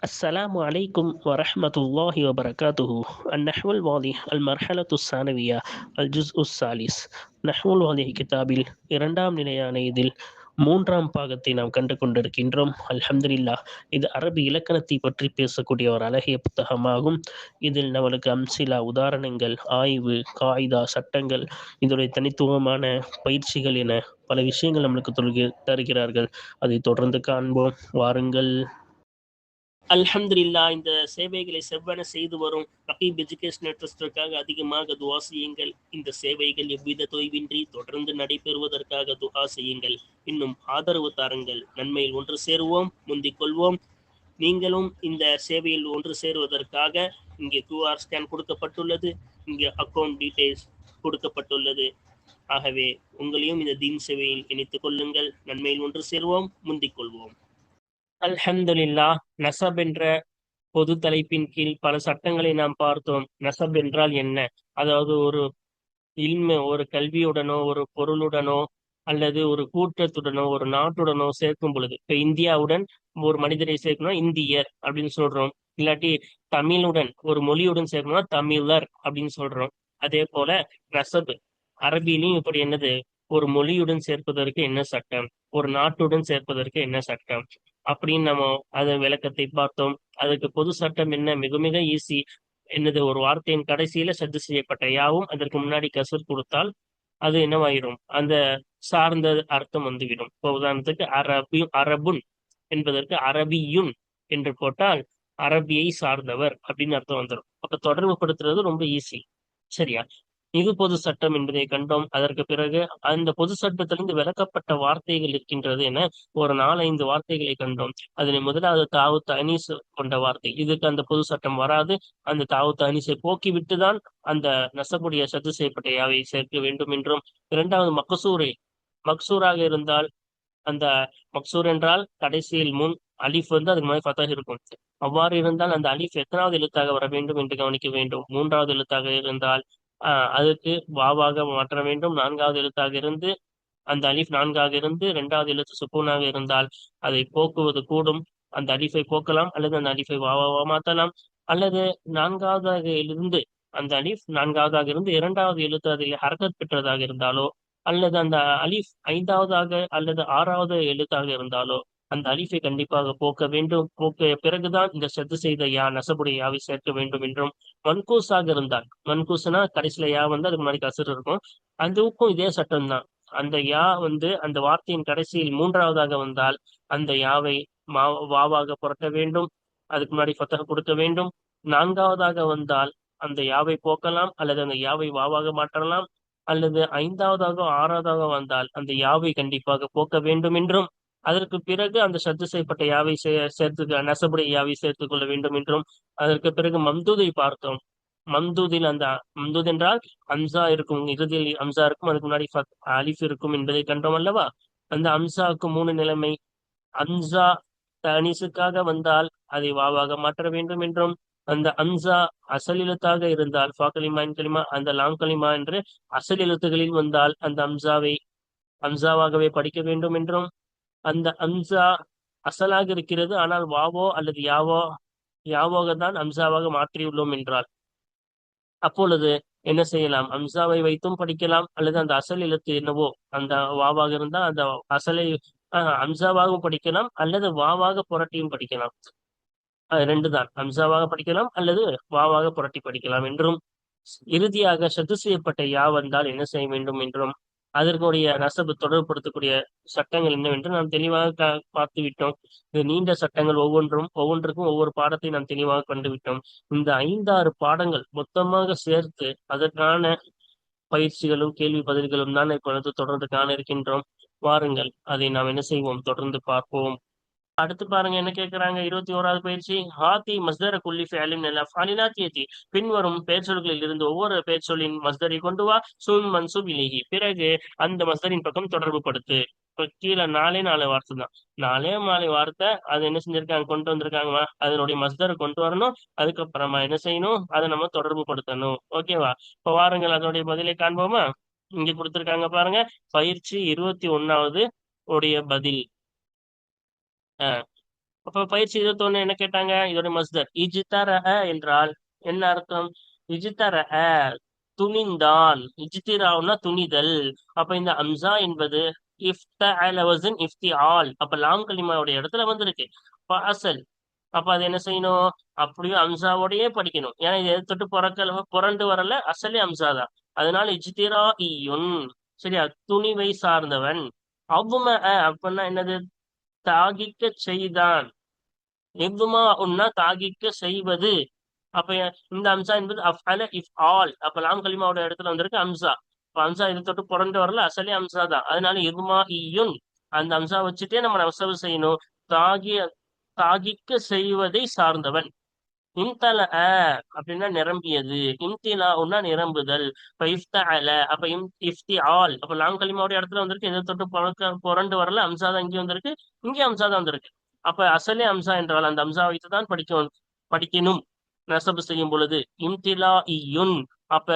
السلام عليكم ورحمة الله وبركاته. النحو الواضح المرحلة الثانوية الجزء الثالث. நஹ்வு الواضح கிதாபில் இரண்டாம் நிலையான இதில் மூன்றாம் பாகத்தை நாம் கண்டு கொண்டிருக்கின்றோம். அல்ஹம்துலில்லாஹ். இது அரபி இலக்கணத்தை பற்றி பேசக்கூடிய ஒரு அழகிய புத்தகமாகும். இதில் நம்மளுக்கு அம்சிலா, உதாரணங்கள், ஆய்வு, காயிதா, சட்டங்கள், இதனுடைய தனித்துவமான பயிற்சிகள் என பல விஷயங்கள் நம்மளுக்கு தருகிறார்கள். அதை தொடர்ந்து காண்போம், வாருங்கள். அல்ஹம்துலில்லாஹ். இந்த சேவைகளை செவ்வன செய்து வரும் ரகீப் எஜுகேஷனல் ட்ரஸ்டிற்காக அதிகமாக துஆ செய்யுங்கள். இந்த சேவைகள் எவ்வித தொய்வின்றி தொடர்ந்து நடைபெறுவதற்காக துஆ செய்யுங்கள். இன்னும் ஆதரவு தாருங்கள். நன்மையில் ஒன்று சேருவோம், முந்திக் கொள்வோம். நீங்களும் இந்த சேவையில் ஒன்று சேருவதற்காக இங்கே QR ஸ்கேன் கொடுக்கப்பட்டுள்ளது, இங்கே அக்கௌண்ட் டீடைல்ஸ் கொடுக்கப்பட்டுள்ளது. ஆகவே உங்களையும் இந்த தீன் சேவையில் இணைத்துக் கொள்ளுங்கள். நன்மையில் ஒன்று சேருவோம், முந்திக் கொள்வோம். அல்ஹம்துலில்லாஹ். நஸப் என்ற பொது தலைப்பின் கீழ் பல சட்டங்களை நாம் பார்த்தோம். நஸப் என்றால் என்ன? அதாவது ஒரு ஒரு கல்வியுடனோ, ஒரு பொருளுடனோ, அல்லது ஒரு கூட்டத்துடனோ, ஒரு நாட்டுடனோ சேர்க்கும் பொழுது, இப்ப இந்தியாவுடன் ஒரு மனிதரை சேர்க்கணும் இந்தியர் அப்படின்னு சொல்றோம். இல்லாட்டி தமிழுடன் ஒரு மொழியுடன் சேர்க்கணும்னா தமிழர் அப்படின்னு சொல்றோம். அதே போல நஸப் அரபியிலையும் இப்படி என்னது, ஒரு மொழியுடன் சேர்ப்பதற்கு என்ன சட்டம், ஒரு நாட்டுடன் சேர்ப்பதற்கு என்ன சட்டம் அப்படின்னு நம்ம அதன் விளக்கத்தை பார்த்தோம். அதுக்கு பொது சட்டம் என்ன? மிக மிக ஈஸி. என்னது, ஒரு வார்த்தையின் கடைசியில சத்து செய்யப்பட்ட யாவும் அதற்கு முன்னாடி கசர் கொடுத்தால் அது என்னவாயிரும், அந்த சார்ந்த அர்த்தம் வந்துவிடும். இப்போ உதாரணத்துக்கு அரபுன் என்பதற்கு அரபியுன் என்று போட்டால் அரபியை சார்ந்தவர் அப்படின்னு அர்த்தம் வந்துடும். அப்ப தொடர்பு படுத்துறது ரொம்ப ஈஸி. சரியா? இது பொது சட்டம் என்பதை கண்டோம். அதற்கு பிறகு அந்த பொது சட்டத்திலிருந்து விளக்கப்பட்ட வார்த்தைகள் இருக்கின்றது என ஒரு 4-5 வார்த்தைகளை கண்டோம். அதில் முதலாவது தாவு தனீஸ் கொண்ட வார்த்தை. இதுக்கு அந்த பொது சட்டம் வராது. அந்த தாவு தனீஸை போக்கிவிட்டுதான் அந்த நசபுடைய சத்து செய்யப்பட்ட யாவை சேர்க்க வேண்டும் என்றும். இரண்டாவது மக்சூராக இருந்தால், அந்த மக்சூர் என்றால் கடைசியில் முன் அலிஃப் அதுக்கு மாதிரி ஃபத்தஹ் இருக்கும். அவ்வாறு இருந்தால் அந்த அலிஃப் எத்தனாவது எழுத்தாக வர வேண்டும் என்று கவனிக்க வேண்டும். 3வது எழுத்தாக இருந்தால் அதுக்கு வாவாக மாற்ற வேண்டும். 4வது எழுத்தாக இருந்து அந்த அலிஃப் 4ஆக இருந்து 2வது எழுத்து சுக்கூனாக இருந்தால் அதை போக்குவது கூடும். அந்த அலிஃபை போக்கலாம், அல்லது அந்த அலிஃபை வாவாவா மாற்றலாம். அல்லது 4வதாக இருந்து அந்த அலிஃப் 4வதாக இருந்து 2வது எழுத்து அதில் ஹரக்கத் பெற்றதாக இருந்தாலோ, அல்லது அந்த அலிஃப் 5வதாக அல்லது 6வது எழுத்தாக இருந்தாலோ அந்த அலிஃபை கண்டிப்பாக போக்க வேண்டும். போக்க பிறகுதான் இந்த சத்து செய்த நசபுடைய யாவை சேர்க்க வேண்டும் என்றும். மன்கூஸாக இருந்தால், மன்கூஸ்னா கடைசியில யா அதுக்கு முன்னாடி கசர் இருக்கும், அதுக்கும் இதே சட்டம் தான். அந்த யா அந்த வார்த்தையின் கடைசியில் 3வதாக வந்தால் அந்த யாவை வாவாக புரட்ட வேண்டும், அதுக்கு முன்னாடி ஃபத்தஹ் கொடுக்க வேண்டும். 4வதாக வந்தால் அந்த யாவை போக்கலாம், அல்லது அந்த யாவை வாவாக மாற்றலாம். அல்லது 5வதாக 6வதாக வந்தால் அந்த யாவை கண்டிப்பாக போக்க வேண்டும் என்றும். அதற்கு பிறகு அந்த சத்து செய்யப்பட்ட யாவை சேர்த்து நசபுடைய யாவை சேர்த்துக் கொள்ள வேண்டும் என்றும். அதற்கு பிறகு மம்தூதை பார்த்தோம். மம்தூத் என்றால் அம்சா இருக்கும், இறுதியில் அம்சா இருக்கும், அதுக்கு முன்னாடி அலிஃப் இருக்கும் என்பதை கண்டோம் அல்லவா? அந்த அம்சாவுக்கு 3 நிலைமை. அம்சா தனிசுக்காக வந்தால் அதை வாவாக மாற்ற வேண்டும் என்றும். அந்த அம்சா அசல் எழுத்தாக இருந்தால் ஃபாக்கலிமா கலிமா, அந்த லாம் கலிமா என்று அசல் எழுத்துகளில் வந்தால் அந்த அம்சாவை அம்சாவாகவே படிக்க வேண்டும் என்றும். அந்த அம்சா அசலாக இருக்கிறது, ஆனால் வாவோ அல்லது யாவோக தான் அம்சாவாக மாற்றியுள்ளோம் என்றால் அப்பொழுது என்ன செய்யலாம்? அம்சாவை வைத்தும் படிக்கலாம், அல்லது அந்த அசல் எழுத்து என்னவோ அந்த வாவாக இருந்தால் அந்த அசலை அம்சாவாகவும் படிக்கலாம், அல்லது வாவாக புரட்டியும் படிக்கலாம். அது 2 தான். அம்சாவாக படிக்கலாம் அல்லது வாவாக புரட்டி படிக்கலாம் என்றும். இறுதியாக சத்து செய்யப்பட்ட யா வந்தால் என்ன செய்ய வேண்டும் என்றும், அதற்குடைய நசபு தொடர்புபடுத்தக்கூடிய சட்டங்கள் என்னவென்று நாம் தெளிவாக பார்த்து விட்டோம். இது நீண்ட சட்டங்கள், ஒவ்வொன்றுக்கும் ஒவ்வொரு பாடத்தை நாம் தெளிவாக கண்டுவிட்டோம். இந்த 5-6 பாடங்கள் மொத்தமாக சேர்த்து அதற்கான பயிற்சிகளும் கேள்வி பதில்களும் தான் இப்பொழுது தொடர்ந்து காண இருக்கின்றோம். வாருங்கள், அதை நாம் என்ன செய்வோம், தொடர்ந்து பார்ப்போம். அடுத்து பாருங்க என்ன கேட்கிறாங்க. 21வது பயிற்சி. ஹாத்தி மஸ்தர குல்லி ஃபிஅலின் அல் அஃபாலில் ஆத்தியதி. பின்வரும் பெயர் சொல்களில் இருந்து ஒவ்வொரு பெயர் சொல்லின் மஸ்தரை கொண்டு வா. சும் மன்சூப் இலைஹி. பிறகு அந்த மஸ்தரின் பக்கம் தொடர்பு படுத்து. இப்ப கீழே 4 வார்த்தை தான். 4 வார்த்தை அது என்ன செஞ்சிருக்காங்க, கொண்டு வந்திருக்காங்கம்மா. அதனுடைய மஸ்தரை கொண்டு வரணும், அதுக்கப்புறமா என்ன செய்யணும், அதை நம்ம தொடர்பு படுத்தணும். ஓகேவா? இப்ப வாருங்கள் அதனுடைய பதிலை காண்போமா. இங்க கொடுத்திருக்காங்க பாருங்க. பயிற்சி 21வது உடைய பதில். அப்ப பயிற்சி 21 என்ன கேட்டாங்க? இதோட மஸ்தர் இஜ்தர என்றால் என்ன அர்த்தம்? இஜ்தர துணிந்தான். இஜ்திராவுன்னா துணிதல். அப்ப இந்த அம்சா என்பது இஃப்தஅல வஸன் இஃப்திஆல். அப்ப லாம் கலிமாவோட இடத்துல வந்திருக்கு. அப்ப அசல். அப்ப அது என்ன செய்யணும்? அப்படியே அம்சாவோடயே படிக்கணும். ஏன்னா இது எது தொட்டு புரண்டு வரல, அசலே அம்சா தான். அதனால இஜ்திரா ஈயுன். சரியா? துணிவை சார்ந்தவன். அவ்வும அப்படின்னா என்னது? தாகிக்க செய்தான். எவ்வுமா உன்னா தாகிக்க செய்வது. அப்ப இந்த அம்சா என்பது அஃஅல இஃப் ஆல். அப்ப லாம் கலிமாவோட இடத்துல வந்திருக்கு அம்சா. இப்ப அம்சா இது தொட்டு புரண்டு வரல, அசலே அம்சா தான். அதனால எவ்வுமா ஈயுன், அந்த அம்சா வச்சுட்டே நம்ம நவசவு செய்யணும். தாகிய தாகிக்க செய்வதை சார்ந்தவன். இம்தல அப்படின்னா நிரம்பியது. இம்திலாவுன்னா நிரம்புதல். இப்ப இஃப்தஅல அப்ப இஃப்திஆல். அப்ப லாம் கலிமாவோட இடத்துல வந்திருக்கு. எதை தொட்டு புரண்டு வரல, அம்சா தான் இங்கே வந்திருக்கு. இங்கே அம்சா தான் வந்திருக்கு. அப்ப அசலே அம்சா என்றால் அந்த அம்சா வைத்து தான் படிக்கணும் நசபு செய்யும் பொழுது. இம்திலா இயுன். அப்ப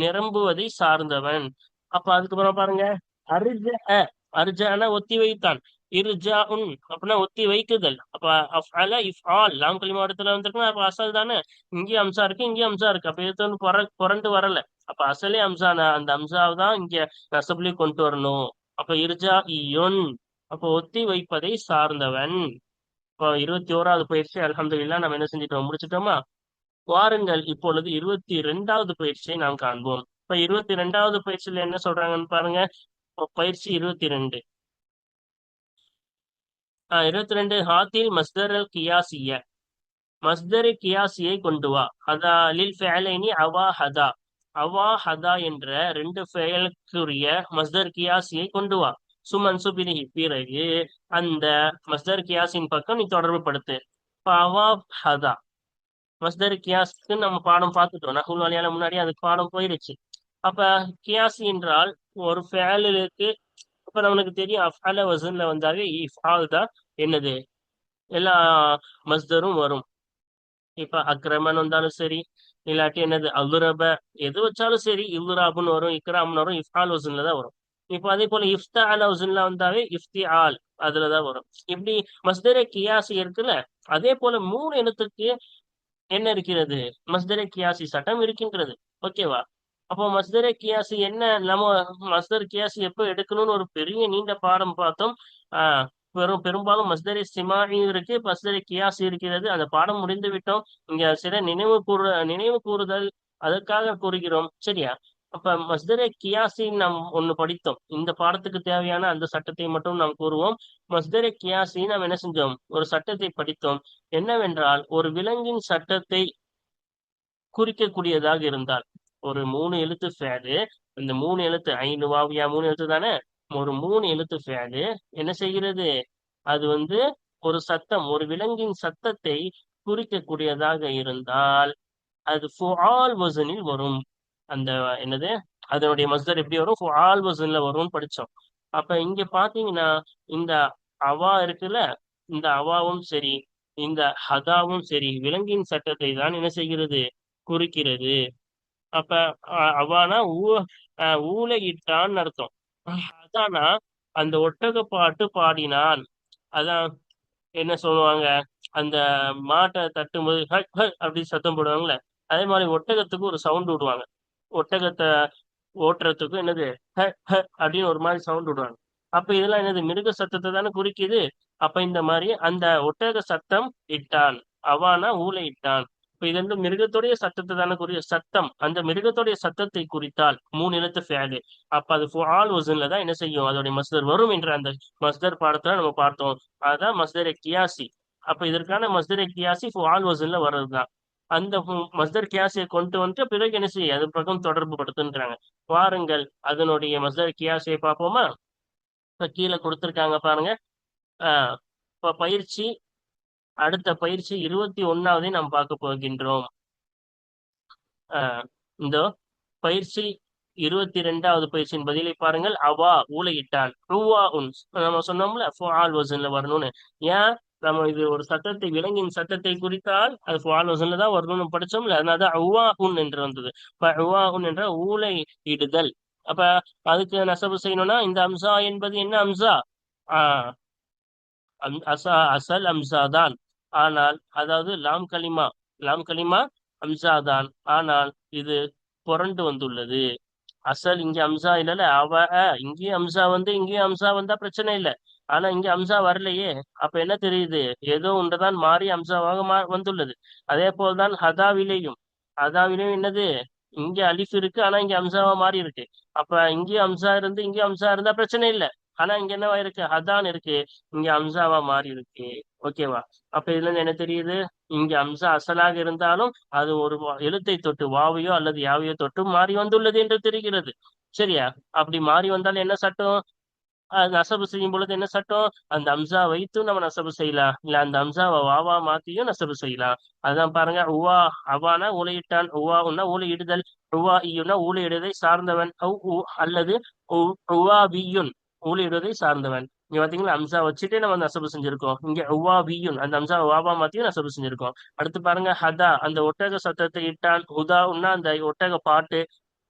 நிரம்புவதை சார்ந்தவன். அப்ப அதுக்கப்புறம் பாருங்க, அர்ஜ அர்ஜான ஒத்தி வைத்தான். இர்ஜா உன் அப்படின்னா ஒத்தி வைக்குதல். அப்ப அஃஅல இஃப் ஆல் லாம் கலிமா இடத்துல வந்திருக்குன்னா அப்ப அசல் தானே. இங்கேயும் அம்சா இருக்கு, இங்கேயும் அம்சா இருக்கு. அப்ப இது வந்து புரண்டு வரல. அப்ப அசலே அம்சானா அந்த அம்சாவை தான் இங்க நசபுலி கொண்டு வரணும். அப்ப இர்ஜா இயுன். அப்ப ஒத்தி வைப்பதை சார்ந்தவன். இப்போ 21வது பயிற்சி அல்ஹம்துலில்லாஹ் நம்ம என்ன செஞ்சிட்டோம்? முடிச்சிட்டோமா? வாருங்கள் இப்பொழுது 22வது பயிற்சியை நாம் காண்போம். இப்ப 22வது பயிற்சியில என்ன சொல்றாங்கன்னு பாருங்க. இப்ப பயிற்சி 22. 22 ஹாத்தில் மஸ்தர் அல் கியாசிய. மஸ்தர் கியாசியை கொண்டு வா. ஹதா லில் ஃபஅலைனி அவா ஹதா. அவா ஹதா என்ற ரெண்டு ஃபெயலுக்குரிய மஸ்தர் கியாசியை கொண்டு வா. சுமன் சுபினிஹி பிறகு அந்த மஸ்தர் கியாசின் பக்கம் நீ தொடர்பு படுத்து. இப்ப அவா ஹதா மஸ்தர் கியாஸ்க்கு நம்ம பாடம் பார்த்துட்டோம். நகுல் வழியால முன்னாடி அதுக்கு பாடம் போயிருச்சு. அப்ப கியாஸ் என்றால் ஒரு ஃபேலுக்கு இப்ப நம்மளுக்கு தெரியும் அஃஅல வசன்ல வந்தாவே இஃபால் தான் என்னது எல்லா மஸ்தரும் வரும். இப்ப அக்ரமன் வந்தாலும் சரி, இல்லாட்டி என்னது அலுரப எது வச்சாலும் சரி, இல்ராபுன்னு வரும், இக்ராம்னு வரும், இஃபால் வசன்ல தான் வரும். இப்ப அதே போல இஃப்தா அல வசன்ல வந்தாவே இஃப்தி ஆல் அதுலதான் வரும். இப்படி மஸ்தரே கியாசி இருக்குல்ல, அதே போல 3 எழுத்துக்கு என்ன இருக்கிறது? மஸ்தரே கியாசி சட்டம் இருக்கின்றது. ஓகேவா? அப்போ மஸ்தரே கியாசி என்ன? நம்ம மஸ்தர் கியாசி எப்ப எடுக்கணும்னு ஒரு பெரிய நீண்ட பாடம் பார்த்தோம். ஆஹ் பெரும்பாலும் மஸ்தரே சிமாயி இருக்கு, மஸ்தரே கியாசி இருக்கிறது. அந்த பாடம் முடிந்து விட்டோம். இங்க சில நினைவு கூறுதல் அதற்காக கூறுகிறோம். சரியா? அப்ப மஸ்தரே கியாசி நாம் ஒண்ணு படித்தோம். இந்த பாடத்துக்கு தேவையான அந்த சட்டத்தை மட்டும் நாம் கூறுவோம். மஸ்தரே கியாசி நாம் என்ன செஞ்சோம்? ஒரு சட்டத்தை படித்தோம். என்னவென்றால் ஒரு விலங்கின் சட்டத்தை குறிக்கக்கூடியதாக இருந்தால் ஒரு 3 எழுத்து ஃபேலு, இந்த 3 எழுத்து ஐந்து வாவியா 3 எழுத்து தானே. ஒரு 3 எழுத்து ஃபேலு என்ன செய்கிறது? அது வந்து ஒரு சத்தம், ஒரு விலங்கின் சத்தத்தை குறிக்கக்கூடியதாக இருந்தால் அது ஃபுஆல் வசனில் வரும். அந்த என்னது அதனுடைய மஸ்தர் எப்படி வரும்? ஃபுஆல் வசன்ல வரும்னு படிச்சோம். அப்ப இங்க பாத்தீங்கன்னா இந்த அவா இருக்குல்ல, இந்த அவாவும் சரி, இந்த ஹதாவும் சரி விலங்கின் சட்டத்தை தான் என்ன செய்கிறது? குறிக்கிறது. அப்ப அவானா ஊளையிட்டான்னு அர்த்தம். அதானா அந்த ஒட்டக பாட்டு பாடினான். அதான் என்ன சொல்லுவாங்க? அந்த மாட்டை தட்டும்போது ஹக் ஹக் அப்படி சத்தம் போடுவாங்கல்ல, அதே மாதிரி ஒட்டகத்துக்கு ஒரு சவுண்ட் விடுவாங்க. ஒட்டகத்தை ஓட்டுறதுக்கும் என்னது ஹ ஹ அப்படின்னு ஒரு மாதிரி சவுண்ட் விடுவாங்க. அப்ப இதெல்லாம் என்னது? மிருக சத்தத்தை தானே குறிக்குது. அப்ப இந்த மாதிரி அந்த ஒட்டக சத்தம் இட்டான். அவானா ஊலை இட்டான். இப்ப இது வந்து மிருகத்துடைய சத்தத்தை தானே சத்தம். அந்த மிருகத்துடைய சத்தத்தை குறித்தால் 3 எழுத்து ஃபேலு. அப்ப அது ஃபுஆல் வசன்ல தான் என்ன செய்யும்? அதோடைய மஸ்தர் வரும் என்ற அந்த மஸ்தர் பாடத்துல நம்ம பார்த்தோம். அதான் மஸ்தர் கியாசி. அப்ப இதற்கான மஸ்தர் கியாசி ஃபுஆல் வசன்ல வர்றதுதான். அந்த மஸ்தர் கியாசியை கொண்டு வந்து பிறகு என்ன செய்ய அது பக்கம் தொடர்பு படுத்துன்றாங்க. வாருங்கள் அதனுடைய மஸ்தர் கியாசியை பார்ப்போமா? இப்ப கீழே கொடுத்திருக்காங்க பாருங்க. ஆஹ் இப்ப அடுத்த பயிற்சி 21வதை நாம் பார்க்க போகின்றோம். ஆஹ் இந்த பயிற்சி 22வது பயிற்சியின் பதிலை பாருங்கள். அவா ஊளையிட்டான். ருவா உன் நம்ம சொன்னோம்ல ஃபுஆல் வசன்ல வரணும்னு. ஏன்? நம்ம இது ஒரு சத்தத்தை விலங்கின் சத்தத்தை குறித்தால் அது ஃபுஆல் வசன்ல தான் வரணும்னு படிச்சோம்ல. அதனால அவ்வா உன் என்று வந்தது. இப்ப அவ்வா உன் என்ற ஊளை இடுதல். அப்ப அதுக்கு நசபு செய்யணும்னா இந்த அம்சா என்பது என்ன அம்சா? ஆஹ் அசல் அம்சாதான். ஆனால் அதாவது லாம் கலிமா அம்சாதான். ஆனால் இது புரண்டு வந்துள்ளது. அசல் இங்க அம்சா இல்லல இங்கேயும் அம்சா வந்து இங்கேயும் அம்சா வந்தா பிரச்சனை இல்லை. ஆனா இங்க அம்சா வரலையே. அப்ப என்ன தெரியுது? ஏதோ ஒன்றுதான் மாறி அம்சாவாக வந்துள்ளது. அதே போல்தான் ஹதாவிலையும் என்னது? இங்க அலிஃப் இருக்கு, ஆனா இங்க அம்சாவா மாறி இருக்கு. அப்ப இங்கேயும் அம்சா இருந்து இங்கேயும் அம்சா இருந்தா பிரச்சனை இல்லை. ஆனா இங்க என்னவா இருக்கு? ஹதான் இருக்கு, இங்க அம்சாவா மாறி இருக்கு. ஓகேவா? அப்ப இதுல இருந்து என்ன தெரியுது? இங்க அம்சா அசலாக இருந்தாலும் அது ஒரு எழுத்தை தொட்டு வாவையோ அல்லது யாவையோ தொட்டு மாறி வந்துள்ளது என்று தெரிகிறது. சரியா? அப்படி மாறி வந்தால் என்ன சட்டம்? நசபு செய்யும் பொழுது என்ன சட்டம்? அந்த அம்சா வைத்தும் நம்ம நசபு செய்யலாம், இல்ல அந்த அம்சாவை வாவா மாத்தியும் நசபு செய்யலாம். அதான் பாருங்க, அவானா ஊழையிட்டான், உன்னா ஊழையிடுதல், ஈயுன்னா ஊழையிடுவதை சார்ந்தவன், அல்லது உவாவியுன் ஊழையிடுவதை சார்ந்தவன். இங்க பாத்தீங்களா, அம்சா வச்சுட்டு நம்ம நசபு செஞ்சிருக்கோம். இங்க உவாவியுன் அந்த அம்சா வாவா மாத்தியும் நசபு செஞ்சிருக்கோம். அடுத்து பாருங்க, ஹதா அந்த ஒட்டக சத்தத்தை இட்டான், உன்னா அந்த ஒட்டக பாட்டு.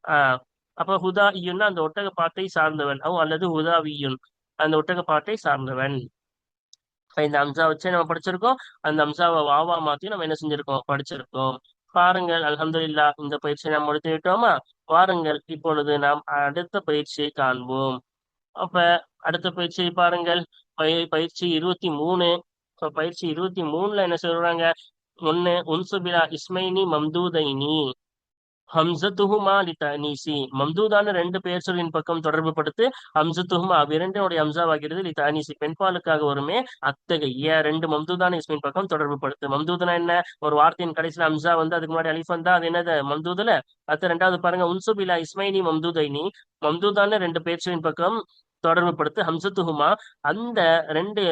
ஆஹ் அப்ப ஈயுன்னா அந்த ஒட்டக பாட்டை சார்ந்தவன், அல்லது ஹுதாவியுன் அந்த ஒட்டக பாட்டை சார்ந்தவன். இப்ப இந்த அம்சா வச்சு நம்ம படிச்சிருக்கோம். அந்த அம்சாவை வாவா மாத்தி நம்ம என்ன செஞ்சிருக்கோம்? படிச்சிருக்கோம். பாருங்கள், அல்ஹம்துலில்லாஹ் இந்த பயிற்சியை நாம் முடித்து விட்டோமா? வாருங்கள் இப்பொழுது நாம் அடுத்த பயிற்சியை காண்போம். அப்ப அடுத்த பயிற்சியை பாருங்கள். பயிற்சி 23. இப்ப பயிற்சி 23ல என்ன சொல்றாங்க? ஒண்ணு, உன்சுபிலா இஸ்மைனி மம்தூதைனி ஹம்சத்துஹுமா லிதஅனீசி. மம்தூதான ரெண்டு பெயர் சொல்லின் பக்கம் தொடர்பு படுத்து. ஹம்சத்துஹுமா அவ்விரண்டினுடைய ஹம்சாவாகிறது லிதஅனீசி பெண்பாலுக்காக வருமே. அத்தகைய ரெண்டு மம்தூதான இஸ்மின் பக்கம் தொடர்பு படுத்து. மம்தூதனா என்ன? ஒரு வார்த்தையின் கடைசியில ஹம்சா வந்து அதுக்கு முன்னாடி அலிஃப் வந்தா அது என்னது? மம்தூதுல. அடுத்த ரெண்டாவது பாருங்க, உன்சுபிலா இஸ்மைனி மம்தூதைனி மம்தூதான ரெண்டு பெயர் சொல்லின் பக்கம் தொடர்பு படுத்து. ஹம்சத்துஹுமா அந்த ரெண்டு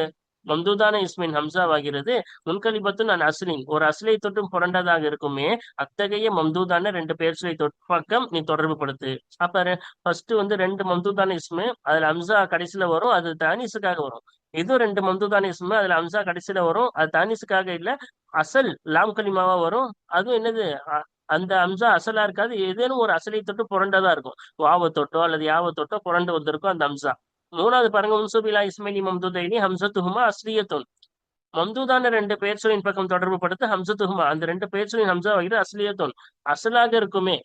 மம்தூதான இஸ்மின் ஹம்சாவாகிறது. முன்கலிபத்து நான் அஸ்லின் ஒரு அஸ்லை தொட்டும் புரண்டதாக இருக்குமே. அத்தகைய மம்தூதான ரெண்டு பெயர்ச்சொலை பக்கம் நீ தொடர்பு படுத்து. அப்ப ஃபர்ஸ்ட் வந்து ரெண்டு மம்தூதான இஸ்மு, அதுல அம்சா கடைசியில வரும், அது தானிஸுக்காக வரும். இது ரெண்டு மம்தூதான இஸ்மு, அதுல அம்சா கடைசியில வரும், அது தானிஸுக்காக இல்ல, அசல் லாம் கலிமாவா வரும். அதுவும் என்னது? அந்த அம்சா அசலா இருக்காது, ஏதேனும் ஒரு அசலை தொட்டு புரண்டதா இருக்கும். வாவ தொட்டோ அல்லது யாவ தொட்டோ புரண்டு வந்திருக்கும் அந்த அம்சா. மூணாவது பாருங்க, உன்சுபிலா இஸ்மைனி மம்தூதைனி ஹம்சத்துஹுமா அஸ்லியத்துன். மம்தூதான ரெண்டு பெயர்ச்சொலின் பக்கம் தொடர்பு படுத்த. ஹம்சத்துஹுமா அந்த ரெண்டு பெயர்ச்சொலின் ஹம்சா வகிது அஸ்லியத்துன் அசலாக இருக்குமே.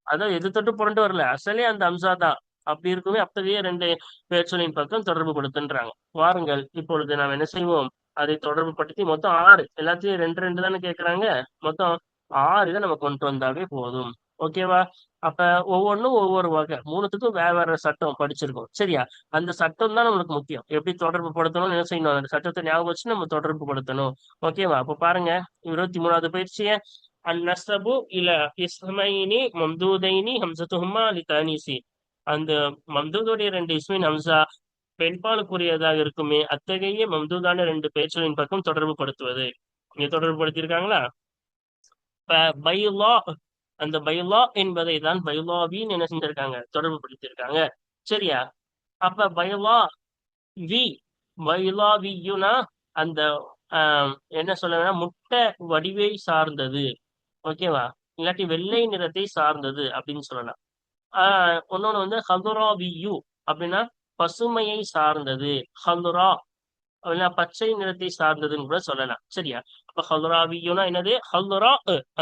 அதான் எது தொட்டு புரண்டு வரல, அசலே அந்த அம்சா தான். அப்படி இருக்குமே அத்தகைய ரெண்டு பெயர்ச்சொலின் பக்கம் தொடர்பு படுத்துன்றாங்க. வாருங்கள் இப்பொழுது நாம் என்ன செய்வோம்? அதை தொடர்பு படுத்தி மொத்தம் 6, எல்லாத்தையும் ரெண்டு ரெண்டு தானே கேட்கறாங்க. மொத்தம் 6 இதை நம்ம கொண்டு வந்தாவே போதும். ஓகேவா? அப்ப ஒவ்வொன்றும் ஒவ்வொரு வகை, மூணுத்துக்கும் வேற வேற சட்டம் படிச்சிருக்கோம். சரியா? அந்த சட்டம் தான் நம்மளுக்கு முக்கியம். எப்படி தொடர்பு படுத்தணும்னு என்ன செய்யணும்? அந்த சட்டத்தை ஞாபகம் வச்சு நம்ம தொடர்பு படுத்தணும். ஓகேவா? அப்ப பாருங்க, 23வது பயிற்சியை. அந்நஸ்பு இல இஸ்மைனி மம்தூதைனி ஹம்சத்துஹுமா லிதானிசி. அந்த மம்தூதுடைய ரெண்டு இஸ்மின் ஹம்சா பெண்பாலுக்குரியதாக இருக்குமே. அத்தகைய மம்தூதான ரெண்டு பெயர்ச்சொலின் பக்கம் தொடர்பு படுத்துவது. இங்க தொடர்பு படுத்தியிருக்காங்களா? பைலா அந்த பைலா என்பதை தான் பைலாவின்னு என்ன செஞ்சிருக்காங்க? தொடர்பு படுத்தியிருக்காங்க. சரியா? அப்ப வி பைலாவியுனா அந்த என்ன சொல்லுன்னா முட்டை வடிவை சார்ந்தது. ஓகேவா? இல்லாட்டி வெள்ளை நிறத்தை சார்ந்தது அப்படின்னு சொல்லலாம். இன்னொன்னு வந்து ஹதுராவியு அப்படின்னா பசுமையை சார்ந்தது. ஹதுரா அப்படின்னா பச்சை நிறத்தை சார்ந்ததுன்னு கூட சொல்லலாம். சரியா? அப்ப ஹல்ராவியுனா என்னது? ஹல்ரா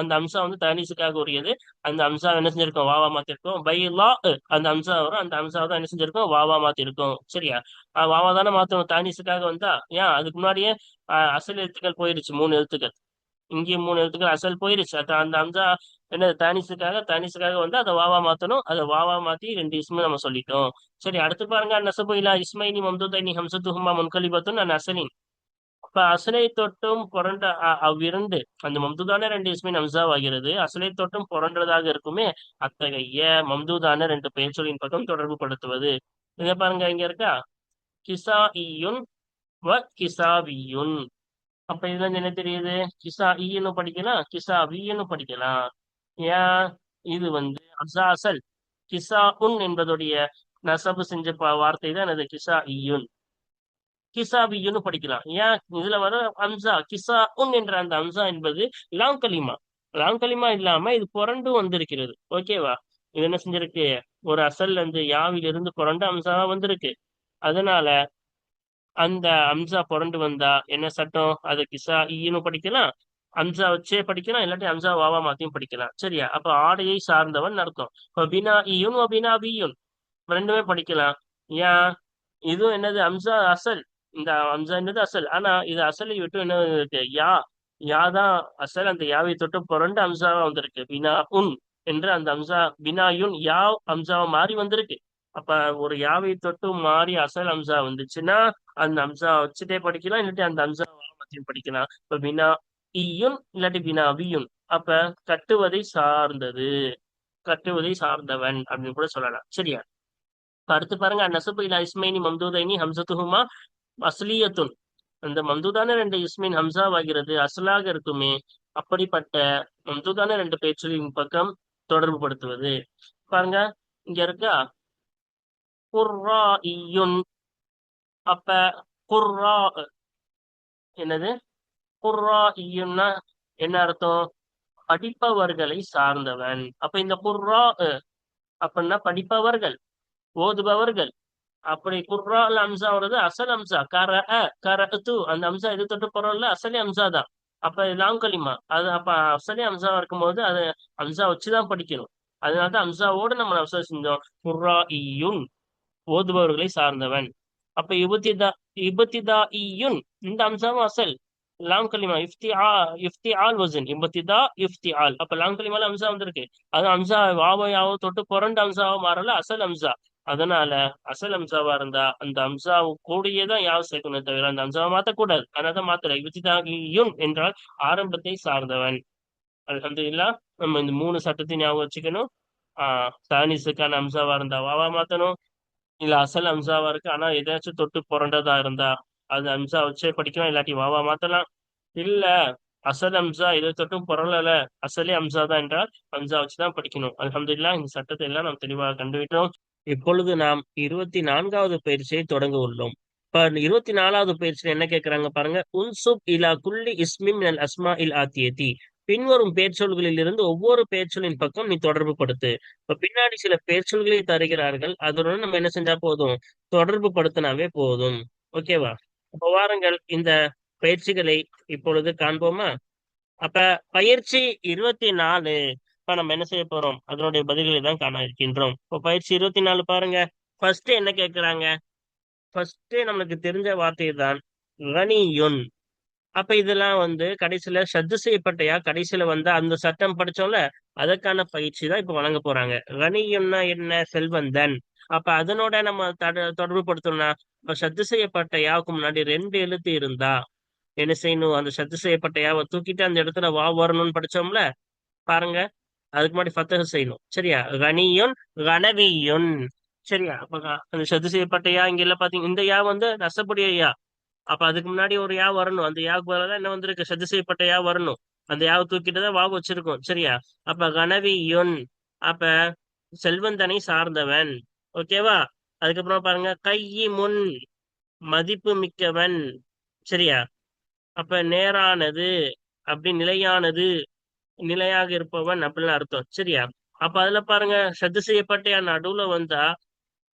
அந்த அம்சா வந்து தானிசுக்காக உரியது. அந்த அம்சா என்ன செஞ்சிருக்கோம்? வாவா மாத்திருக்கோம். பைலா அந்த அம்சா வரும், அந்த அம்சாவை தான் என்ன செஞ்சிருக்கோம்? வாவா மாத்திருக்கோம். சரியா? வாவா தானே மாத்தணும் தானிசுக்காக வந்தா. ஏன் அதுக்கு முன்னாடியே அசல் எழுத்துக்கள் போயிருச்சு, 3 எழுத்துக்கள். இங்கேயும் 3 எழுத்துக்கள் அசல் போயிருச்சு. அந்த அம்சா என்னது? தானிசுக்காக வந்து அதை வாவா மாத்தணும். அதை வாவா மாத்தி ரெண்டு இஸ்மு நம்ம சொல்லிட்டோம். சரி, அடுத்து பாருங்க, நசபு இலா இஸ்மைனி மம்தூதைனி ஹம்சத்துஹுமா முன்கலிபத்துன் அஸ்லின். இப்ப அசலை தொட்டும் புரண்ட அவ்விரண்டு அந்த மம்தூதான ரெண்டு இஸ்மின் ஹம்சாவாகிறது. அசலை தொட்டும் புரண்டதாக இருக்குமே. அத்தகைய மம்தூதான ரெண்டு பெயர்ச்சொலின் பக்கம் தொடர்பு படுத்துவது. இங்க பாருங்க, இங்க இருக்கா கிசா ஈயுன் வ கிசாவியுன். அப்ப இதுல இருந்து என்ன தெரியுது? கிசா ஈன்னு படிக்கலாம், கிசா வின்னு படிக்கலாம். ஏன்? இது வந்து அசல் கிசா உன் என்பதுடைய நசபு செஞ்ச வார்த்தை தான் அது கிசா ஈயுன். கிசாபியுன்னு படிக்கலாம். ஏன்? இதுல வர அம்சா கிசா உன் என்ற அந்த அம்சா என்பது லாங்கலிமா. லாங்கலிமா இல்லாம இது புரண்டு வந்திருக்கிறது. ஓகேவா? இது என்ன செஞ்சிருக்கு? ஒரு அசல் அந்த யாவிலிருந்து புரண்டு அம்சாவா வந்திருக்கு. அதனால அந்த அம்சா புரண்டு வந்தா என்ன சட்டம்? அது கிசா ஈன்னு படிக்கலாம், அம்சா வச்சே படிக்கலாம், இல்லாட்டி அம்சா வாவா மாத்தியும் படிக்கலாம். சரியா? அப்ப ஆடையை சார்ந்தவன் அர்த்தம். இப்ப பினா ஈயுன் பினா வீயுன் ரெண்டுமே படிக்கலாம். ஏன்? இதுவும் என்னது அம்சா அசல். இந்த அம்சா என்னது அசல். ஆனா இது அசலை விட்டு என்ன இருக்கு? யா தான் அசல். அந்த யாவை தொட்டு புரண்டு அம்சாவா வந்திருக்கு. பினா உன் என்று அந்த அம்சா பினாயுன் யா அம்சாவா மாறி வந்திருக்கு. அப்ப ஒரு யாவை தொட்டு மாறி அசல் அம்சா வந்துச்சுன்னா அந்த அம்சா வச்சுட்டே படிக்கலாம், இல்லாட்டி அந்த அம்சா மாத்தியும் படிக்கலாம். இப்ப பினா ஈயுன் இல்லாட்டி பினா அவியுன். அப்ப கட்டுவதை சார்ந்தது, கட்டுவதை சார்ந்தவன் அப்படின்னு கூட சொல்லலாம். சரியா? இப்ப அடுத்து பாருங்க, நசபு இலா இஸ்மைனி மம்தூதைனி ஹம்சத்துஹுமா அஸ்லியத்துன். அந்த மம்தூதான ரெண்டு இஸ்மின் ஹம்சாவாகிறது அசலாக இருக்குமே, அப்படிப்பட்ட மம்தூதான ரெண்டு பேச்சொலின் பக்கம் தொடர்பு படுத்துவது. பாருங்க, இங்க இருக்கா குர்ராஇயுன். அப்ப குர்ரா என்னது? குர்ராஇயுன்னா என்ன அர்த்தம்? படிப்பவர்களை சார்ந்தவன். அப்ப இந்த குர்ரா அப்படின்னா படிப்பவர்கள், ஓதுபவர்கள். அப்படி குர்ரால் அம்சா வருது அசல் அம்சா. கரஅது அந்த அம்சா எது தொட்டு போறோம்ல அசலி அம்சா தான். அப்ப லாம் கலிமா அது அப்ப அசலி அம்சாவா இருக்கும்போது அது அம்சா வச்சுதான் படிக்கணும். அதனாலதான் அம்சாவோடு நம்ம அம்சா செஞ்சோம். குர்ரா ஈயுன் ஓதுபவர்களை சார்ந்தவன். அப்ப இபத்திதா ஈயுன் இந்த அம்சாவும் அசல். லாம் கலிமா இஃப்திஆல் வசன் இபத்திதா இஃப்திஆல். அப்ப லாம் கலிமால அம்சா வந்திருக்கு. அது அம்சா வாவையாவோ தொட்டு புரண்டு அம்சாவோ மாறல அசல் அம்சா. அதனால அசல் அம்சாவா இருந்தா அந்த அம்சாவு கூடயேதான் யாவ் சேர்க்கணும், தவிர அந்த அம்சாவை மாத்தக்கூடாது. அதனாலதான் மாத்தல. இப்திதாஇயுன் என்றால் ஆரம்பத்தை சார்ந்தவன். அல்ஹம்துலில்லாஹ். நம்ம இந்த மூணு சட்டத்தை ஞாபகம் வச்சுக்கணும். தானிஸுக்கான அம்சாவா இருந்தா வாவா மாத்தணும். இல்ல அசல் அம்சாவா இருக்கு ஆனா எதாச்சும் தொட்டு புரண்டதா இருந்தா அது அம்சா வச்சே படிக்கலாம், இல்லாட்டி வாவா மாத்தலாம். இல்ல அசல் அம்சா இதை தொட்டும் புரளல, அசலே அம்சா தான் என்றால் அம்சா வச்சுதான் படிக்கணும். அல்ஹம்துலில்லாஹ், இந்த சட்டத்தை எல்லாம் நாம் தெளிவாக கண்டுவிட்டோம். இப்பொழுது நாம் 24வது பயிற்சியை தொடங்க உள்ளோம். இப்ப 24வது பயிற்சியில என்ன கேட்கிறாங்க பாருங்க. உன்சுப் இலா குல்லி இஸ்மி மினல் அஸ்மா இல் ஆத்தியதி. பின்வரும் பெயர்ச்சொல்களில் இருந்து ஒவ்வொரு பெயர்ச்சொல்லின் பக்கம் நீ தொடர்பு படுத்து. இப்ப பின்னாடி சில பெயர்ச்சொல்களை தருகிறார்கள், அதனுடன் நம்ம என்ன செஞ்சா போதும்? தொடர்பு படுத்தினாவே போதும். ஓகேவா? அப்ப வாருங்கள் இந்த பயிற்சிகளை இப்பொழுது காண்போமா? அப்ப பயிற்சி 24 இப்ப நம்ம என்ன செய்ய போறோம்? அதனுடைய பதில்களை தான் காண இருக்கின்றோம். இப்ப பயிற்சி 24 பாருங்க. ஃபர்ஸ்ட் என்ன கேக்குறாங்க? ஃபர்ஸ்ட் நம்மளுக்கு தெரிஞ்ச வார்த்தை தான் கனியுன். அப்ப இதெல்லாம் கடைசியில சத்து செய்யப்பட்டயா கடைசியில அந்த சட்டம் படிச்சோம்ல, அதற்கான பயிற்சி தான் இப்ப வழங்க போறாங்க. கனியுன்னா என்ன? செல்வந்தன். அப்ப அதனோட நம்ம தொடர்பு படுத்தணும்னா, இப்ப சத்து செய்யப்பட்ட யாவுக்கு முன்னாடி ரெண்டு எழுத்து இருந்தா என்ன செய்யணும்? அந்த சத்து செய்யப்பட்ட யாவை தூக்கிட்டு அந்த இடத்துல வா வரணும்னு படிச்சோம்ல, பாருங்க. அதுக்கு முன்னாடி ஃபத்தஹ் செய்யணும். சரியா? கனியுன் கனவியுன். சரியா? அப்ப அந்த சத்து செய்யப்பட்ட யா இங்க இல்ல பாத்தீங்க. இந்த யா நசப்புடைய யா. அப்ப அதுக்கு முன்னாடி ஒரு யா வரணும். அந்த யாவுக்கு பதிலா என்ன வந்திருக்கு? சத்து செய்யப்பட்ட யா வரணும். அந்த யாவை தூக்கிட்டு தான் வாவு வச்சிருக்கோம். சரியா? அப்ப கனவியுன். அப்ப செல்வந்தனை சார்ந்தவன். ஓகேவா? அதுக்கப்புறம் பாருங்க, கையிமுன் மதிப்பு மிக்கவன். சரியா? அப்ப நேரானது, அப்படி நிலையானது, நிலையாக இருப்பவன் அப்படின்னு அர்த்தம். சரியா? அப்ப அதுல பாருங்க, சத்து செய்யப்பட்ட நடுவுல வந்தா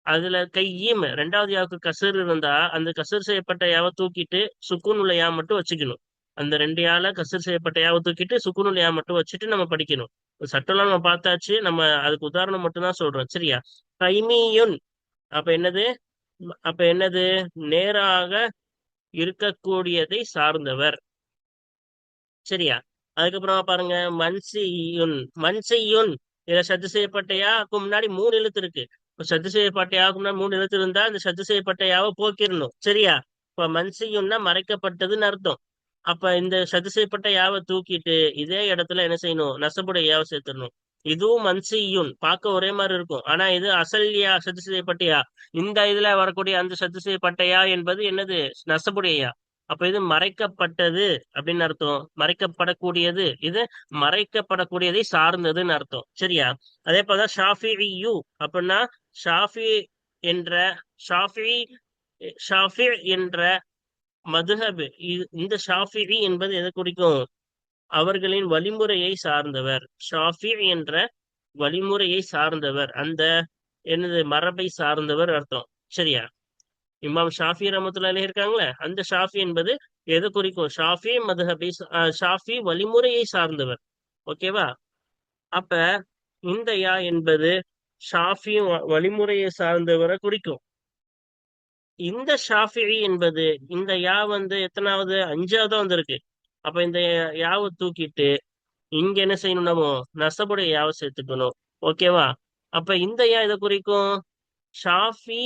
அதுல கையீம் ரெண்டாவது யாவுக்கு கசர் இருந்தா அந்த கசர் செய்யப்பட்ட யாவை தூக்கிட்டு சுக்குன் உள்ள யா மட்டும் வச்சுக்கணும். அந்த ரெண்டு யால கசர் செய்யப்பட்ட யாவை தூக்கிட்டு சுக்குன் உள்ள யா மட்டும் வச்சுட்டு நம்ம படிக்கணும். சட்டம்லாம் நம்ம பார்த்தாச்சு, நம்ம அதுக்கு உதாரணம் மட்டும் தான் சொல்றோம். சரியா? கைமியுன். அப்ப என்னது? அப்ப என்னது? நேராக இருக்கக்கூடியதை சார்ந்தவர். சரியா? அதுக்கப்புறம் பாருங்க, மன்சியுன். மன்சியுன் இதுல சத்து செய்யப்பட்ட யாவுக்கு முன்னாடி மூணு எழுத்து இருக்கு. இப்ப சத்து செய்யப்பட்ட யாவுக்கு முன்னாடி மூணு எழுத்து இருந்தா அந்த சத்து செய்யப்பட்ட யாவை போக்கிடணும். சரியா? இப்ப மன்சியுன்னா மறைக்கப்பட்டதுன்னு அர்த்தம். அப்ப இந்த சத்து செய்யப்பட்ட யாவை தூக்கிட்டு இதே இடத்துல என்ன செய்யணும்? நசபுடைய யாவை சேர்த்துடணும். இதுவும் மன்சியுன் பார்க்க ஒரே மாதிரி இருக்கும், ஆனா இது அசல்யா சத்து செய்யப்பட்ட யா. இந்த இதுல வரக்கூடிய அந்த சத்து செய்யப்பட்ட யா என்பது என்னது? நசபுடைய யா. அப்ப இது மறைக்கப்பட்டது அப்படின்னு அர்த்தம். மறைக்கப்படக்கூடியது, இது மறைக்கப்படக்கூடியதை சார்ந்ததுன்னு அர்த்தம். சரியா? அதே போலதான் ஷாஃபிஇயு அப்படின்னா ஷாஃபி என்ற ஷாஃபி ஷாஃபி என்ற மதுஹப். இந்த ஷாஃபிஇ என்பது எதை குறிக்கும்? அவர்களின் வழிமுறையை சார்ந்தவர். ஷாஃபி என்ற வழிமுறையை சார்ந்தவர், அந்த என்னது மரபை சார்ந்தவர் அர்த்தம். சரியா? இமாம் ஷாஃபி ரஹ்மத்துல்லாஹி இருக்காங்களே, அந்த ஷாஃபி என்பது எது குறிக்கும்? ஷாஃபி மதுஹபை, ஷாஃபி வழிமுறையை சார்ந்தவர். ஓகேவா? அப்ப இந்த யா என்பது ஷாஃபி வழிமுறையை சார்ந்தவரை குறிக்கும். இந்த ஷாஃபிஈ என்பது இந்த யா வந்து எத்தனாவது? அஞ்சாவது வந்திருக்கு. அப்ப இந்த யாவை தூக்கிட்டு இங்க என்ன செய்யணும்? நம்ம நசபுடைய யாவை சேர்த்துக்கணும். ஓகேவா? அப்ப இந்த யா இதை குறிக்கும். ஷாஃபி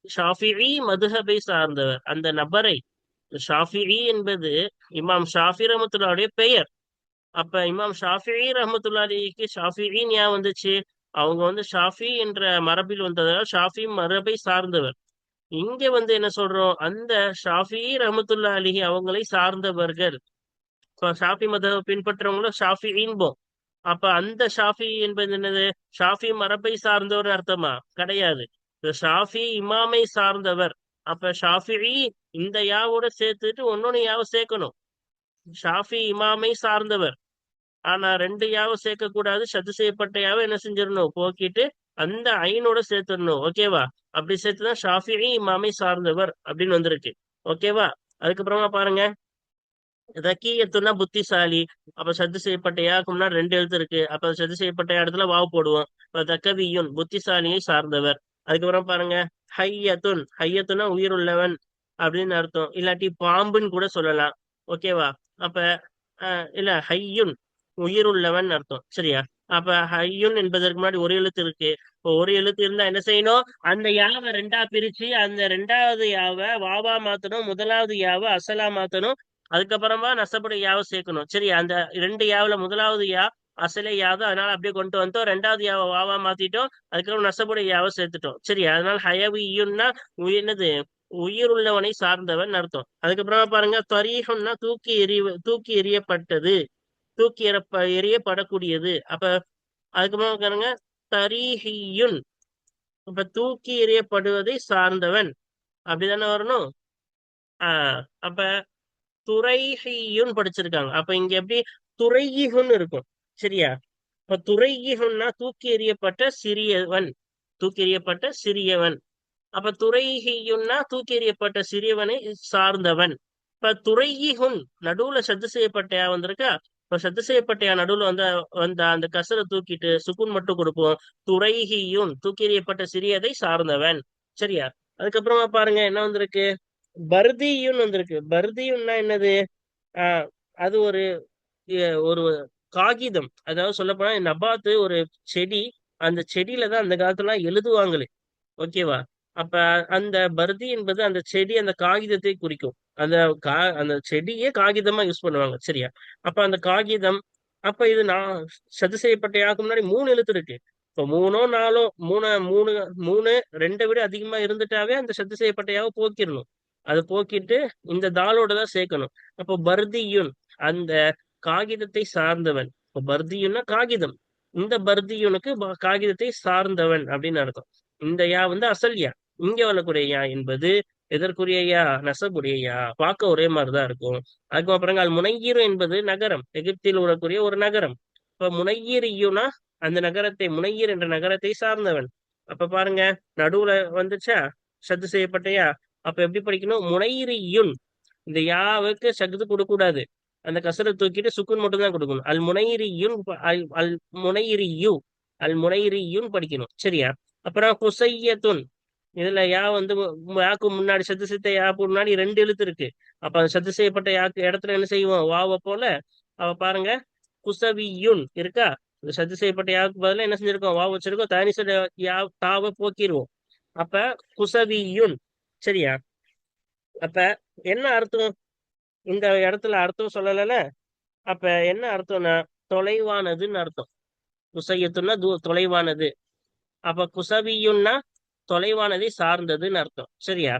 ஷாஃபிஈ மதுஹபை சார்ந்தவர் அந்த நபரை. ஷாஃபிஈ என்பது இமாம் ஷாஃபி ரஹ்மத்துல்லாஹுடைய பெயர். அப்ப இமாம் ஷாஃபிஈ ரஹ்மத்துல்லாஹிக்கு ஷாஃபிஈன்னு ஏன் வந்துச்சு? அவங்க வந்து ஷாஃபி என்ற மரபில் வந்ததால் ஷாஃபி மரபை சார்ந்தவர். இங்க வந்து என்ன சொல்றோம்? அந்த ஷாஃபி ரஹ்மத்துல்லாஹி அலைஹி அவங்களை சார்ந்தவர்கள். ஷாஃபி மதத்தை பின்பற்றவங்களும் ஷாஃபிஈன்போம். அப்ப அந்த ஷாஃபி என்பது என்னது? ஷாஃபி மரபை சார்ந்தவர் அர்த்தமா? கிடையாது. இந்த ஷாஃபி இமாமை சார்ந்தவர். அப்ப ஷாஃபிஈ இந்த யாவோட சேர்த்துட்டு ஒன்னொன்னு யாவை சேர்க்கணும். ஷாஃபி இமாமை சார்ந்தவர். ஆனா ரெண்டு யாவும் சேர்க்க கூடாது. சத்து செய்யப்பட்ட யாவை என்ன செஞ்சிடணும்? போக்கிட்டு அந்த ஐனோட சேர்த்துடணும். ஓகேவா? அப்படி சேர்த்துதான் ஷாஃபிஈ இமாமை சார்ந்தவர் அப்படின்னு வந்திருக்கு. ஓகேவா? அதுக்கப்புறமா பாருங்க, தக்கியத்துனா புத்திசாலி. அப்ப சத்து செய்யப்பட்ட யாக்கு முன்னாடி ரெண்டு எழுத்து இருக்கு. அப்ப சத்து செய்யப்பட்ட இடத்துல வாவு போடுவோம். இப்ப தக்கவியுன் புத்திசாலியை சார்ந்தவர். அதுக்கப்புறம் பாருங்க, ஹையத்துன். ஹையத்துனா உயிர் உள்ளவன் அப்படின்னு அர்த்தம். இல்லாட்டி பாம்புன்னு கூட சொல்லலாம். ஓகேவா? அப்ப இல்ல, ஹையுன் உயிர் உள்ளவன் அர்த்தம். சரியா? அப்ப ஹையுன் என்பதற்கு முன்னாடி ஒரு எழுத்து இருக்கு. இப்போ ஒரு எழுத்து இருந்தா என்ன செய்யணும்? அந்த யாவை ரெண்டா பிரிச்சு அந்த ரெண்டாவது யாவை வாவா மாத்தணும், முதலாவது யாவை அசலா மாத்தணும். அதுக்கப்புறமா நசபுடைய யாவை சேர்க்கணும். சரி, அந்த ரெண்டு யாவுல முதலாவது யா அசலே யாது, அதனால அப்படியே கொண்டு வந்தோம். ரெண்டாவது யாவை வாவா மாத்திட்டோம். அதுக்கப்புறம் நசபுடைய யாவை சேர்த்துட்டோம். சரி, அதனால ஹயவியுன்னா என்னது? உயிர் உள்ளவனை சார்ந்தவன் அர்த்தம். அதுக்கப்புறமா பாருங்க, தரீஹுன்னா தூக்கி எறியப்பட்டது, தூக்கி எறியப்படக்கூடியது. அப்ப அதுக்கப்புறமா பாருங்க, தரீஹியுன். இப்ப தூக்கி எறியப்படுவதை சார்ந்தவன் அப்படிதானே வரணும். அப்ப துறைஹியுன் படிச்சிருக்காங்க. அப்ப இங்க எப்படி? துறையிகுன்னு இருக்கும். சரியா? இப்ப துறையிகுன்னா தூக்கி எறியப்பட்ட சிறியவன், தூக்கி எறியப்பட்ட சிறியவன். அப்ப துறைஹியுன்னா தூக்கி எறியப்பட்ட சிறியவனை சார்ந்தவன். இப்ப துறையிகுன் நடுவுல சத்து செய்யப்பட்டையா வந்திருக்கா? இப்ப சத்து செய்யப்பட்டையா நடுவுல வந்த அந்த கசரை தூக்கிட்டு சுக்குன் மட்டும் கொடுப்போம். துறைஹியுன் தூக்கி எறியப்பட்ட சிறியதை சார்ந்தவன். சரியா? அதுக்கப்புறமா பாருங்க என்ன வந்திருக்கு? பர்தியுன் வந்திருக்கு. பர்தியுன்னா என்னது? ஆஹ் அது ஒரு ஒரு காகிதம். அதாவது சொல்ல போனா நபாத்து ஒரு செடி. அந்த செடியில தான் அந்த காலத்துல எழுதுவாங்களே. ஓகேவா? அப்ப அந்த பர்தி என்பது அந்த செடி, அந்த காகிதத்தை குறிக்கும். அந்த அந்த செடியே காகிதமா யூஸ் பண்ணுவாங்க. சரியா? அப்ப அந்த காகிதம். அப்ப இது நான் சது செய்யப்பட்ட யாருக்கு முன்னாடி மூணு எழுத்து இருக்கு. இப்ப மூணோ நாலோ, மூணு மூணு மூணு ரெண்டை விட அதிகமா இருந்துட்டாவே அந்த சத்து செய்யப்பட்ட யாவை போக்கிடணும். அதை போக்கிட்டு இந்த தாளோட தான் சேர்க்கணும். அப்போ பர்தியுன் அந்த காகிதத்தை சார்ந்தவன். இப்போ பர்தியுன்னா காகிதம். இந்த பர்தியுனுக்கு காகிதத்தை சார்ந்தவன் அப்படின்னு அர்த்தம். இந்த யா வந்து அசல் யா. இங்க வரக்கூடிய யா என்பது எதற்குரிய யா? நசபுடைய யா. பார்க்க ஒரே மாதிரிதான் இருக்கும். அதுக்கப்புறம் அல் முனையீரு என்பது நகரம், எகிப்தில் வரக்கூடிய ஒரு நகரம். இப்ப முனையீரியுனா அந்த நகரத்தை, முனையீர் என்ற நகரத்தை சார்ந்தவன். அப்ப பாருங்க, நடுவுல வந்துச்சா சத்து செய்யப்பட்ட யா. அப்ப எப்படி படிக்கணும்? முனையிரியுன். இந்த யாவுக்கு சக்து கொடுக்க கூடாது. அந்த கசரை தூக்கிட்டு சுக்குன் மட்டும் தான் கொடுக்கணும். அல் முனையிரியுன், அல் முனையிரியு, அல் முனையிரியுன் படிக்கணும். சரியா? அப்புறம் குசையத்துன். இதுல யா வந்து யாக்கு முன்னாடி சத்து செய்த யாக்கு முன்னாடி ரெண்டு எழுத்து இருக்கு. அப்ப அந்த சத்து செய்யப்பட்ட யாக்கு இடத்துல என்ன செய்வோம்? வாவ போல. அவ பாருங்க, குசவியுன் இருக்கா? இந்த சத்து செய்யப்பட்ட யாவுக்கு பதிலா என்ன செஞ்சிருக்கோம்? வாவ வச்சிருக்கோம். தனி யா தாவை போக்கிடுவோம். அப்ப குசவியுன். சரியா? அப்ப என்ன அர்த்தம்? இந்த இடத்துல அர்த்தம் சொல்லல. அப்ப என்ன அர்த்தம்னா தொலைவானதுன்னு அர்த்தம். குசையத்துன்னா தொலைவானது. அப்ப குசவியுன்னா தொலைவானதை சார்ந்ததுன்னு அர்த்தம். சரியா?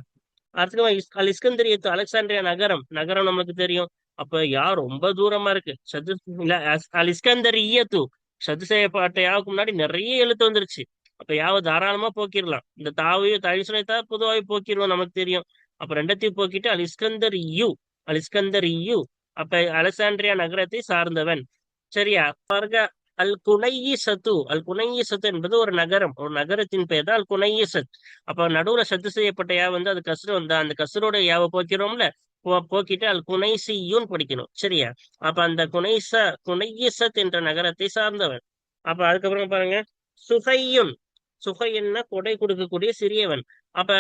அடுத்து அல் இஸ்கந்தரியத்து, அலெக்சாண்ட்ரியா நகரம். நகரம் நமக்கு தெரியும். அப்ப யார் ரொம்ப தூரமா இருக்கு. சது இல்ல, அல் இஸ்கந்தரியத்து சது செய்யப்பட்ட யாவுக்கு முன்னாடி நிறைய எழுத்து வந்துருச்சு. அப்ப யாவை தாராளமா போக்கிடலாம். இந்த தாவையும் தழிசுனைத்தா பொதுவாக போக்கிடுவோம், நமக்கு தெரியும். அப்ப ரெண்டத்தையும் போக்கிட்டு அல் இஸ்கந்தர் யூ, அல் இஸ்கந்தர் யூ. அப்ப அலெக்சாண்ட்ரியா நகரத்தை சார்ந்தவன். சரியா? பாருங்க, அல் குனையிசத்து. அல் குனையிசத்து என்பது ஒரு நகரம், ஒரு நகரத்தின் பெயர் தான் அல் குனையிசத். அப்ப நடுவுல சத்து செய்யப்பட்ட யா வந்து அது கசுரு வந்தா அந்த கசுரோட யாவை போக்கிறோம்ல, போக்கிட்டு அல் குனைசியூன் படிக்கணும். சரியா? அப்ப அந்த குனையிசத் என்ற நகரத்தை சார்ந்தவன். அப்ப அதுக்கப்புறம் பாருங்க, சுகையுன். சுகையன்னா கொடை கொடுக்கக்கூடிய சிறியவன். அப்ப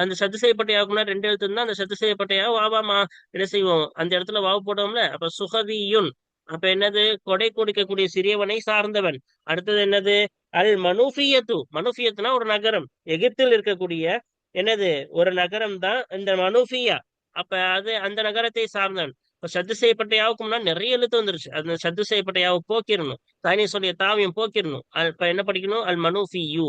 அந்த சத்து செய்யப்பட்ட யாவுக்குன்னா ரெண்டு எழுத்து இருந்தா அந்த சத்து செய்யப்பட்ட யாவு வாவாமா என்ன செய்வோம், அந்த இடத்துல வாவு போடுவோம்ல. அப்ப சுகவியுன். அப்ப என்னது, கொடை கொடுக்கக்கூடிய சிறியவனை சார்ந்தவன். அடுத்தது என்னது, அல் மனுஃபியத்து. மனுஃபியத்துனா ஒரு நகரம், எகிப்தில் இருக்கக்கூடிய என்னது ஒரு நகரம் தான் இந்த மனுஃபியா. அப்ப அது அந்த நகரத்தை சார்ந்தவன். இப்ப சத்து செய்யப்பட்ட யாவுக்கு முன்னாடி நிறைய எழுத்து வந்துருச்சு, அந்த சத்து செய்யப்பட்ட யாவை போக்கிடணும், தானே சொல்லிய தாவியம் போக்கிடணும். இப்ப என்ன படிக்கணும், அல் மனுஃபியூ.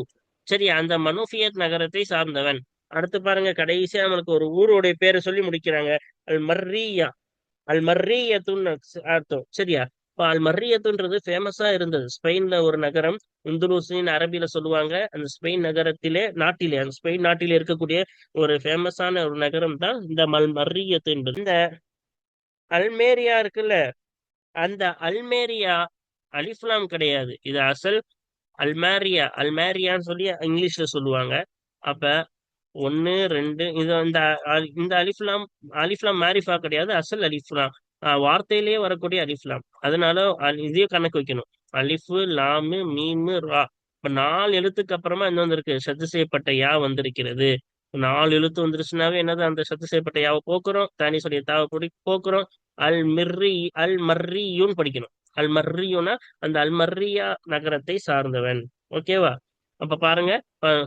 சரி, அந்த மனுஃபியத் நகரத்தை சார்ந்தவன். அடுத்து பாருங்க, கடைசியா நம்மளுக்கு ஒரு ஊருடைய பேரை சொல்லி முடிக்கிறாங்க, அல் மர்ரியா. அல் மர்ரியத்துன்னு அர்த்தம். சரியா? இப்ப அல் மர்ரியத்துன்றது ஃபேமஸா இருந்தது, ஸ்பெயின்ல ஒரு நகரம், உந்துலூசின்னு அரபியில சொல்லுவாங்க. அந்த ஸ்பெயின் நகரத்திலே நாட்டிலே அந்த ஸ்பெயின் நாட்டிலே இருக்கக்கூடிய ஒரு ஃபேமஸான ஒரு நகரம் தான் இந்த மர்ரியத்து என்பது. இந்த அல்மேரியா இருக்குல்ல, அந்த அல்மேரியா அலிஃப்லாம் கிடையாது, இது அசல் அல்மேரியா. அல்மேரியான்னு சொல்லி இங்கிலீஷ்ல சொல்லுவாங்க. அப்ப ஒன்னு ரெண்டு இது இந்த அலிஃப்லாம், அலிஃப்லாம் மாரிஃபா கிடையாது, அசல் அலிஃப்லாம் வார்த்தையிலேயே வரக்கூடிய அலிஃப்லாம். அதனால இதே கணக்கு வைக்கணும், அலிஃபு லாமு மீமு ரா. இப்ப 4 எழுத்துக்கு அப்புறமா என்ன வந்திருக்கு, சத்து செய்யப்பட்ட யா வந்திருக்கிறது. 4 எழுத்து வந்துருச்சுனாவே என்னது, அந்த சத்து செய்யப்பட்ட யாவை போக்குறோம், தானி சொல்லிய தாவை போக்குறோம். அல் மிர்ரி அல் மர்ரியூன் படிக்கணும். அல் மர்ரியூனா அந்த அல் மர்ரியா நகரத்தை சார்ந்தவன். ஓகேவா? அப்ப பாருங்க,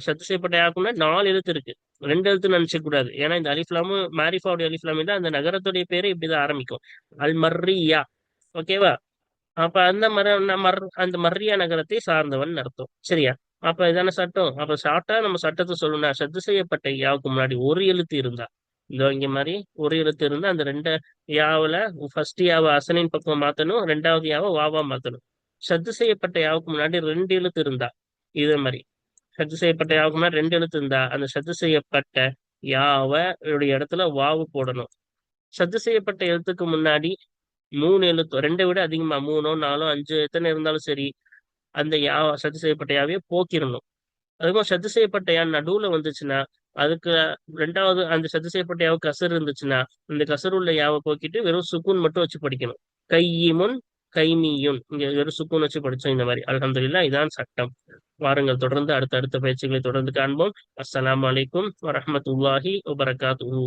சத்து செய்யப்பட்ட யாக்குன்னா 4 எழுத்து இருக்கு, 2 எழுத்து நினைச்ச கூடாது. ஏன்னா இந்த அலிஃப்லாமும் மாரிஃபாவுடைய அலிஃப்லாம் தான், அந்த நகரத்துடைய பேரு இப்படிதான் ஆரம்பிக்கும், அல் மர்ரியா. ஓகேவா? அப்ப அந்த மர்ரியா நகரத்தை சார்ந்தவன் அர்த்தம். சரியா? அப்ப இதான சட்டம். அப்ப ஷார்ட்டா நம்ம சட்டத்தை சொல்லணும்னா, சத்து செய்யப்பட்ட யாவுக்கு முன்னாடி ஒரு எழுத்து இருந்தா, இந்த இங்க மாதிரி ஒரு எழுத்து இருந்தா அந்த ரெண்டு யாவுல ஃபர்ஸ்ட் யாவை அசனின் பக்கம் மாத்தணும், ரெண்டாவது யாவை வாவா மாத்தணும். சத்து செய்யப்பட்ட யாவுக்கு முன்னாடி 2 எழுத்து இருந்தா, இதே மாதிரி சத்து செய்யப்பட்ட யாவுக்கு முன்னாடி 2 எழுத்து இருந்தா அந்த சத்து செய்யப்பட்ட யாவை இடத்துல வாவு போடணும். சத்து செய்யப்பட்ட எழுத்துக்கு முன்னாடி 3 எழுத்து, 2 விட அதிகமா 3ஓ 4ஓ 5 எத்தனை இருந்தாலும் சரி, அந்த சத்து செய்யப்பட்ட யாவையே போக்கிடணும். அதுவும் சத்து செய்யப்பட்ட யா நடுவுல வந்துச்சுன்னா, அதுக்கு ரெண்டாவது அந்த சத்து செய்யப்பட்ட யாவுக்கு கசர் இருந்துச்சுன்னா, இந்த கசர் உள்ள யாவை போக்கிட்டு வெறும் சுக்கூன் மட்டும் வச்சு படிக்கணும். கையிமுன் கைமியுன், இங்க வெறும் சுக்கூன் வச்சு படிச்சோம். இந்த மாதிரி அல்ஹம்துலில்லாஹ், இதான் சட்டம். வாருங்கள், தொடர்ந்து அடுத்த பயிற்சிகளை தொடர்ந்து காண்போம். அஸ்ஸலாமு அலைக்கும் வரஹ்மத்துல்லாஹி வபரகாத்துஹு.